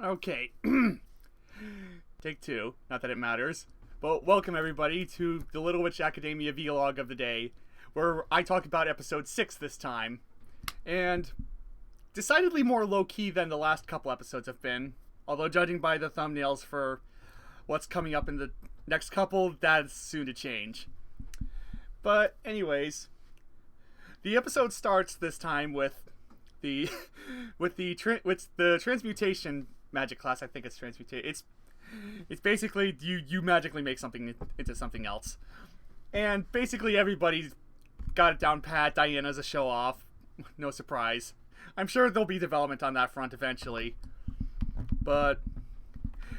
Okay. Take two. Not that it matters. But welcome everybody to the Little Witch Academia vlog of the day, where I talk about episode 6 this time. And decidedly more low-key than the last couple episodes have been. Although judging by the thumbnails for what's coming up in the next couple, that's soon to change. But anyways, the episode starts this time with the transmutation magic class. I think it's transmutation. It's basically you magically make something into something else, and basically everybody's got it down pat. Diana's a show off, no surprise. I'm sure there'll be development on that front eventually, but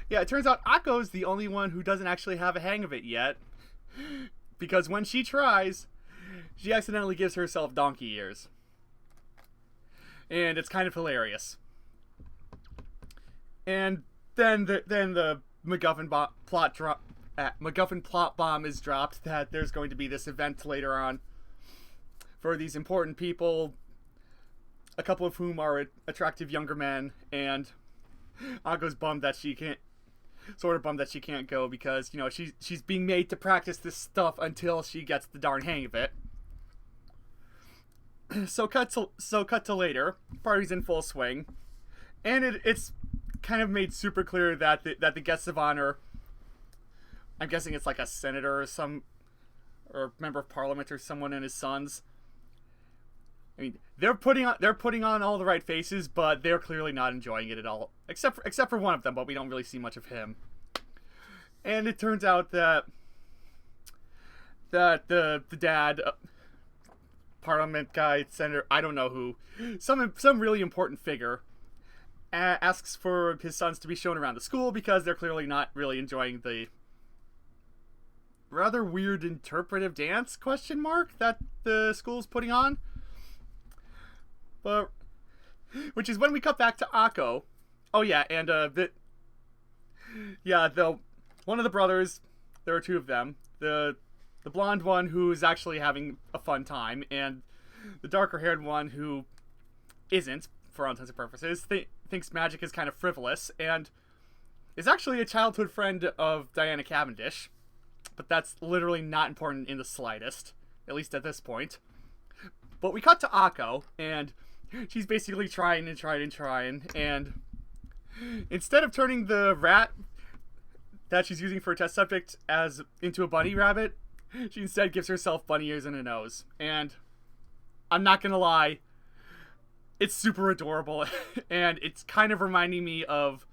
yeah, it turns out Akko's the only one who doesn't actually have a hang of it yet, because when she tries, she accidentally gives herself donkey ears, and it's kind of hilarious. And then the MacGuffin plot bomb is dropped that there's going to be this event later on for these important people, a couple of whom are attractive younger men, and Akko's bummed that she can't go because, you know, she's being made to practice this stuff until she gets the darn hang of it. So cut to later. Party's in full swing, and it's kind of made super clear that the guests of honor, I'm guessing it's like a senator or member of parliament or someone and his sons. I mean, they're putting on all the right faces, but they're clearly not enjoying it at all, except for one of them, but we don't really see much of him. And it turns out that the dad, parliament guy, senator, I don't know who, some really important figure, asks for his sons to be shown around the school because they're clearly not really enjoying the rather weird interpretive dance that the school's putting on. But which is when we cut back to Akko. Oh yeah, and one of the brothers, there are two of them, the blonde one who's actually having a fun time, and the darker haired one who isn't, for all intents and purposes, thinks magic is kind of frivolous, and is actually a childhood friend of Diana Cavendish, but that's literally not important in the slightest, at least at this point. But we cut to Akko, and she's basically trying, and instead of turning the rat that she's using for a test subject into a bunny rabbit, she instead gives herself bunny ears and a nose. And I'm not gonna lie, it's super adorable, and it's kind of reminding me of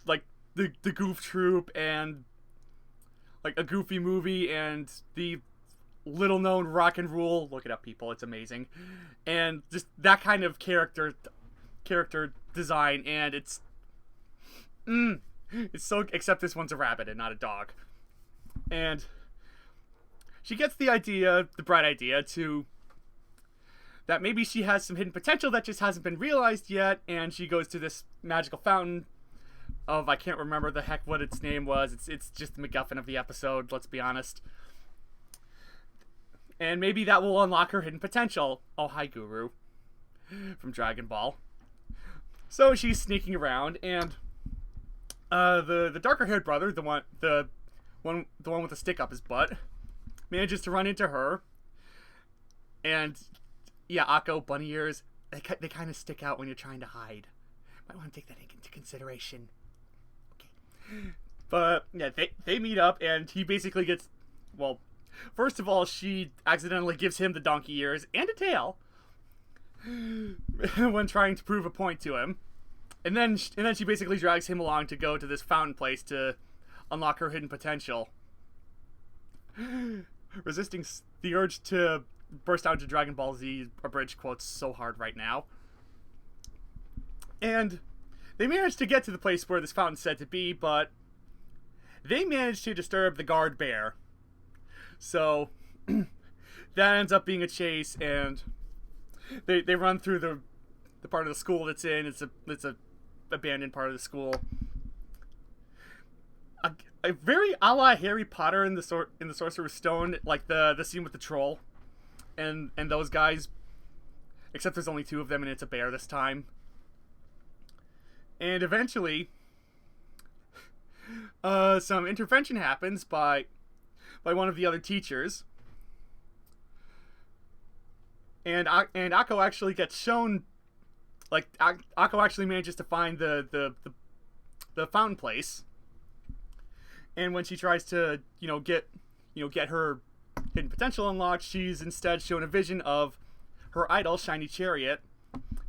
like the Goof Troop and like a Goofy movie and the little known Rock and Rule. Look it up, people, it's amazing. And just that kind of character design, and it's so, except this one's a rabbit and not a dog. And she gets the bright idea that maybe she has some hidden potential that just hasn't been realized yet, and she goes to this magical fountain of, I can't remember the heck what its name was. It's just the MacGuffin of the episode, let's be honest. And maybe that will unlock her hidden potential. Oh, hi, Guru, from Dragon Ball. So she's sneaking around, and the darker-haired brother, the one with the stick up his butt, manages to run into her. And yeah, Akko, bunny ears, they kind of stick out when you're trying to hide. Might want to take that into consideration. Okay. But yeah, they meet up, and he basically gets, well, first of all, she accidentally gives him the donkey ears and a tail when trying to prove a point to him. And then she basically drags him along to go to this fountain place to unlock her hidden potential, resisting the urge to burst out into Dragon Ball Z abridged quotes so hard right now. And they manage to get to the place where this fountain's said to be, but they manage to disturb the guard bear. So that ends up being a chase, and they run through the part of the school that's in. It's a abandoned part of the school. A very a la Harry Potter in the Sorcerer's Stone, like the scene with the troll and those guys, except there's only two of them and it's a bear this time. And eventually, some intervention happens by one of the other teachers, and Akko actually gets shown, like, Akko actually manages to find the fountain place, and when she tries to get her hidden potential unlocked, she's instead shown a vision of her idol, Shiny Chariot,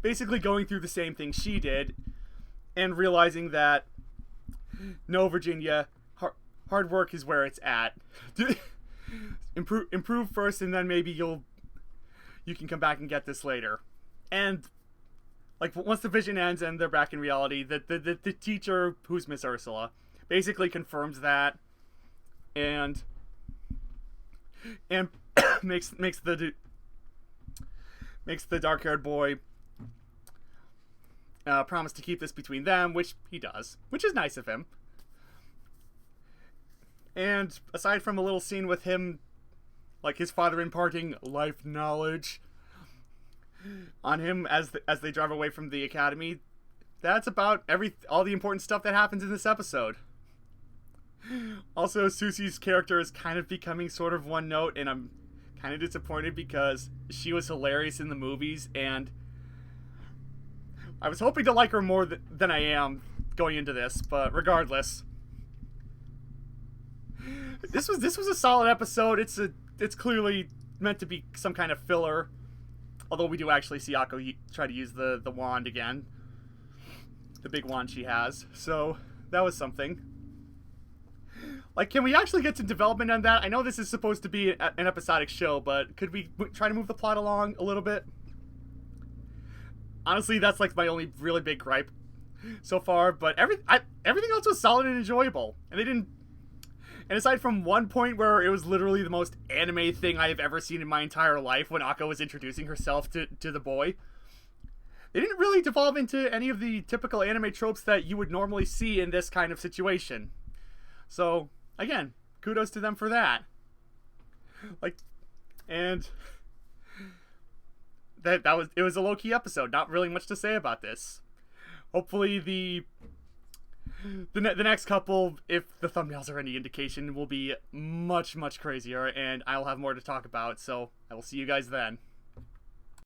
basically going through the same thing she did, and realizing that, no, Virginia, hard work is where it's at. improve first, and then maybe you can come back and get this later. And like, once the vision ends and they're back in reality, the teacher, who's Miss Ursula, basically confirms that, and makes the dark-haired boy promise to keep this between them, which he does, which is nice of him. And aside from a little scene with him, like his father imparting life knowledge on him as they drive away from the academy, that's about all the important stuff that happens in this episode. Also, Susie's character is kind of becoming sort of one note, and I'm kind of disappointed because she was hilarious in the movies, and I was hoping to like her more than I am going into this, but regardless, this was a solid episode. It's clearly meant to be some kind of filler, although we do actually see Akko try to use the wand again, the big wand she has. So that was something. Like, can we actually get some development on that? I know this is supposed to be an episodic show, but could we try to move the plot along a little bit? Honestly, that's like my only really big gripe so far, but everything else was solid and enjoyable. And they didn't... And aside from one point where it was literally the most anime thing I have ever seen in my entire life, when Akko was introducing herself to the boy, they didn't really devolve into any of the typical anime tropes that you would normally see in this kind of situation. So, again, kudos to them for that. Like, and it was a low-key episode. Not really much to say about this. Hopefully the next couple, if the thumbnails are any indication, will be much, much crazier, and I'll have more to talk about, so I will see you guys then.